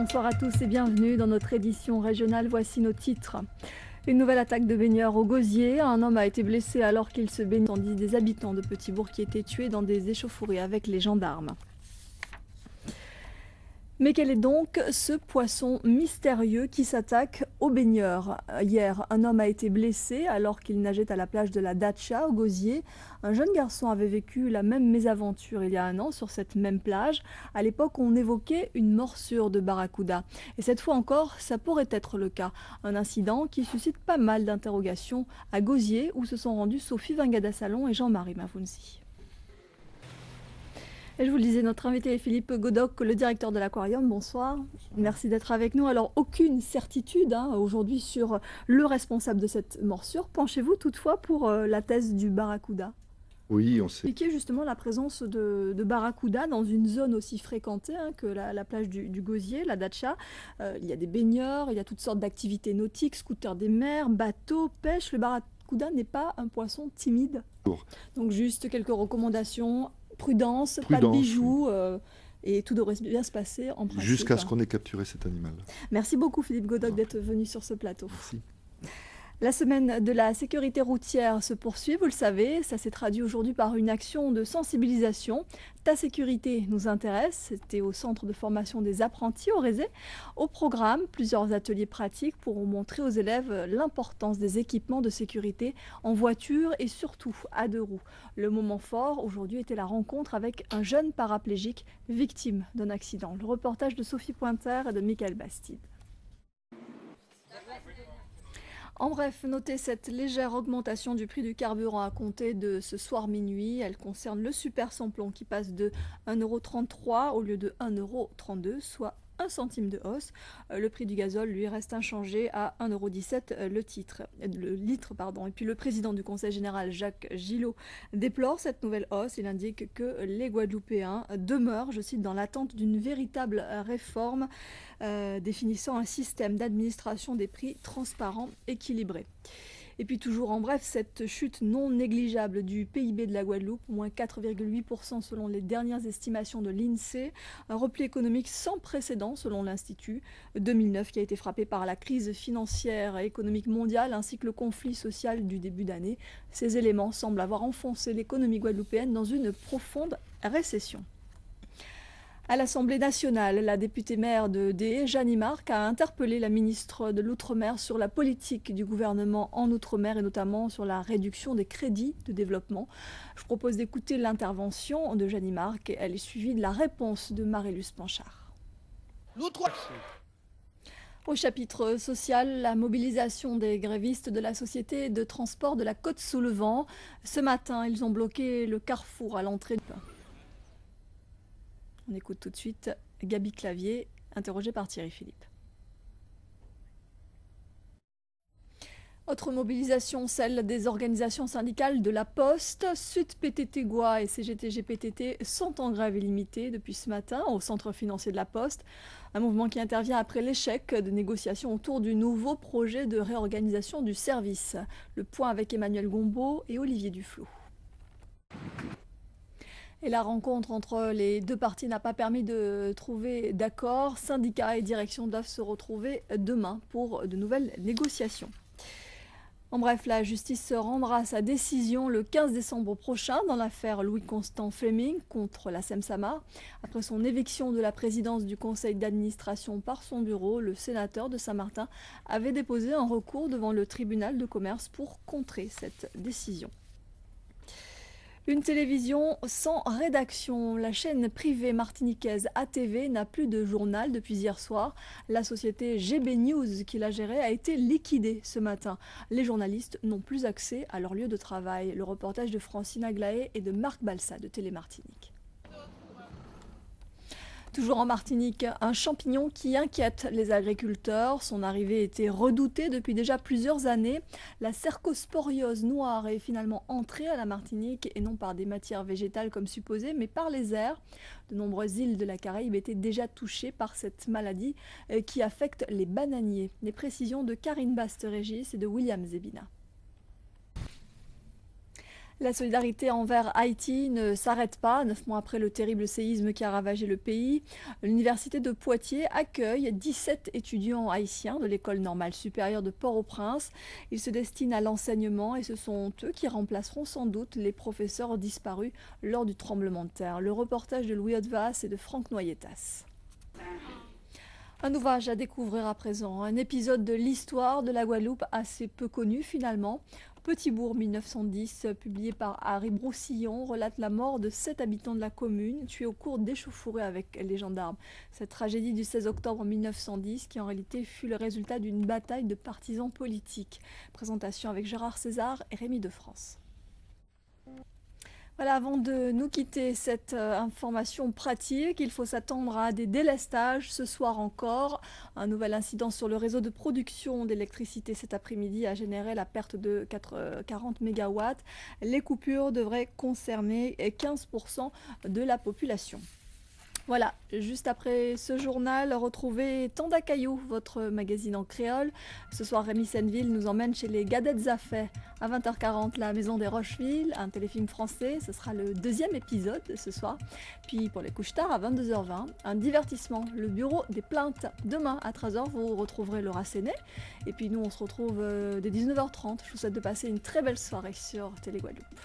Bonsoir à tous et bienvenue dans notre édition régionale. Voici nos titres. Une nouvelle attaque de baigneurs au Gosier. Un homme a été blessé alors qu'il se baignait, tandis des habitants de Petit-Bourg qui étaient tués dans des échauffourées avec les gendarmes. Mais quel est donc ce poisson mystérieux qui s'attaque aux baigneurs? Hier, un homme a été blessé alors qu'il nageait à la plage de la Dacha au Gosier. Un jeune garçon avait vécu la même mésaventure il y a un an sur cette même plage. À l'époque, on évoquait une morsure de barracuda. Et cette fois encore, ça pourrait être le cas. Un incident qui suscite pas mal d'interrogations à Gosier où se sont rendus Sophie Vingada-Salon et Jean-Marie Mavounsi. Et je vous le disais, notre invité est Philippe Godoc, le directeur de l'Aquarium. Bonsoir. Merci d'être avec nous. Alors, aucune certitude aujourd'hui sur le responsable de cette morsure. Penchez-vous toutefois pour la thèse du barracuda? Oui, on sait. Expliquez justement la présence de barracuda dans une zone aussi fréquentée que la plage du Gosier, la Dacha. Il y a des baigneurs, il y a toutes sortes d'activités nautiques, scooters des mers, bateaux, pêche. Le barracuda n'est pas un poisson timide. Donc juste quelques recommandations. Prudence, pas de bijoux, et tout devrait bien se passer en principe. Jusqu'à ce qu'on ait capturé cet animal. Merci beaucoup Philippe Godoc d'être venu sur ce plateau. Merci. La semaine de la sécurité routière se poursuit, vous le savez, ça s'est traduit aujourd'hui par une action de sensibilisation. Ta sécurité nous intéresse, c'était au centre de formation des apprentis au Rézé. Au programme, plusieurs ateliers pratiques pour montrer aux élèves l'importance des équipements de sécurité en voiture et surtout à deux roues. Le moment fort aujourd'hui était la rencontre avec un jeune paraplégique victime d'un accident. Le reportage de Sophie Pointer et de Michael Bastide. En bref, notez cette légère augmentation du prix du carburant à compter de ce soir minuit. Elle concerne le super samplon qui passe de 1,33 € au lieu de 1,32 €, soit 1 centime de hausse. Le prix du gazole, lui, reste inchangé à 1,17 € le litre. Et puis le président du Conseil général, Jacques Gillot, déplore cette nouvelle hausse. Il indique que les Guadeloupéens demeurent, je cite, dans l'attente d'une véritable réforme définissant un système d'administration des prix transparent, équilibré. Et puis toujours en bref, cette chute non négligeable du PIB de la Guadeloupe, moins 4,8% selon les dernières estimations de l'INSEE, un repli économique sans précédent selon l'Institut 2009 qui a été frappé par la crise financière et économique mondiale ainsi que le conflit social du début d'année. Ces éléments semblent avoir enfoncé l'économie guadeloupéenne dans une profonde récession. À l'Assemblée nationale, la députée maire de Dé, Jeannie Marc, a interpellé la ministre de l'Outre-mer sur la politique du gouvernement en Outre-mer et notamment sur la réduction des crédits de développement. Je propose d'écouter l'intervention de Jeannie Marc. Elle est suivie de la réponse de Marie-Luce Panchard. Au chapitre social, la mobilisation des grévistes de la société de transport de la Côte-sous-le-Vent. Ce matin, ils ont bloqué le carrefour à l'entrée de... On écoute tout de suite Gabi Clavier, interrogée par Thierry Philippe. Autre mobilisation, celle des organisations syndicales de la Poste. Sud PTT Goa et CGT GPTT sont en grève illimitée depuis ce matin au centre financier de la Poste. Un mouvement qui intervient après l'échec de négociations autour du nouveau projet de réorganisation du service. Le point avec Emmanuel Gombeau et Olivier Duflot. Et la rencontre entre les deux parties n'a pas permis de trouver d'accord. Syndicats et direction doivent se retrouver demain pour de nouvelles négociations. En bref, la justice rendra sa décision le 15 décembre prochain dans l'affaire Louis-Constant Fleming contre la SEM-Samar. Après son éviction de la présidence du conseil d'administration par son bureau, le sénateur de Saint-Martin avait déposé un recours devant le tribunal de commerce pour contrer cette décision. Une télévision sans rédaction. La chaîne privée martiniquaise ATV n'a plus de journal depuis hier soir. La société GB News qui la gérait a été liquidée ce matin. Les journalistes n'ont plus accès à leur lieu de travail. Le reportage de Francine Aglaé et de Marc Balsa de Télémartinique. Toujours en Martinique, un champignon qui inquiète les agriculteurs. Son arrivée était redoutée depuis déjà plusieurs années. La cercosporiose noire est finalement entrée à la Martinique et non par des matières végétales comme supposé, mais par les airs. De nombreuses îles de la Caraïbe étaient déjà touchées par cette maladie qui affecte les bananiers. Les précisions de Karine Baste-Régis et de William Zebina. La solidarité envers Haïti ne s'arrête pas, 9 mois après le terrible séisme qui a ravagé le pays. L'université de Poitiers accueille 17 étudiants haïtiens de l'école normale supérieure de Port-au-Prince. Ils se destinent à l'enseignement et ce sont eux qui remplaceront sans doute les professeurs disparus lors du tremblement de terre. Le reportage de Louis Haudevas et de Franck Noyetas. Un ouvrage à découvrir à présent, un épisode de l'histoire de la Guadeloupe assez peu connu finalement. Petit Bourg 1910, publié par Harry Broussillon, relate la mort de 7 habitants de la commune, tués au cours d'échauffourées avec les gendarmes. Cette tragédie du 16 octobre 1910, qui en réalité fut le résultat d'une bataille de partisans politiques. Présentation avec Gérard César et Rémi de France. Voilà, avant de nous quitter cette information pratique, il faut s'attendre à des délestages ce soir encore. Un nouvel incident sur le réseau de production d'électricité cet après-midi a généré la perte de 40 MW. Les coupures devraient concerner 15% de la population. Voilà, juste après ce journal, retrouvez Tanda Caillou, votre magazine en créole. Ce soir, Rémi Senneville nous emmène chez les Gadettes Zafet. À 20h40, La Maison des Rochevilles, un téléfilm français. Ce sera le 2e épisode ce soir. Puis pour les couches tard, à 22h20, un divertissement, le bureau des plaintes. Demain, à 13h, vous retrouverez Laura Séné. Et puis nous, on se retrouve dès 19h30. Je vous souhaite de passer une très belle soirée sur Télé Guadeloupe.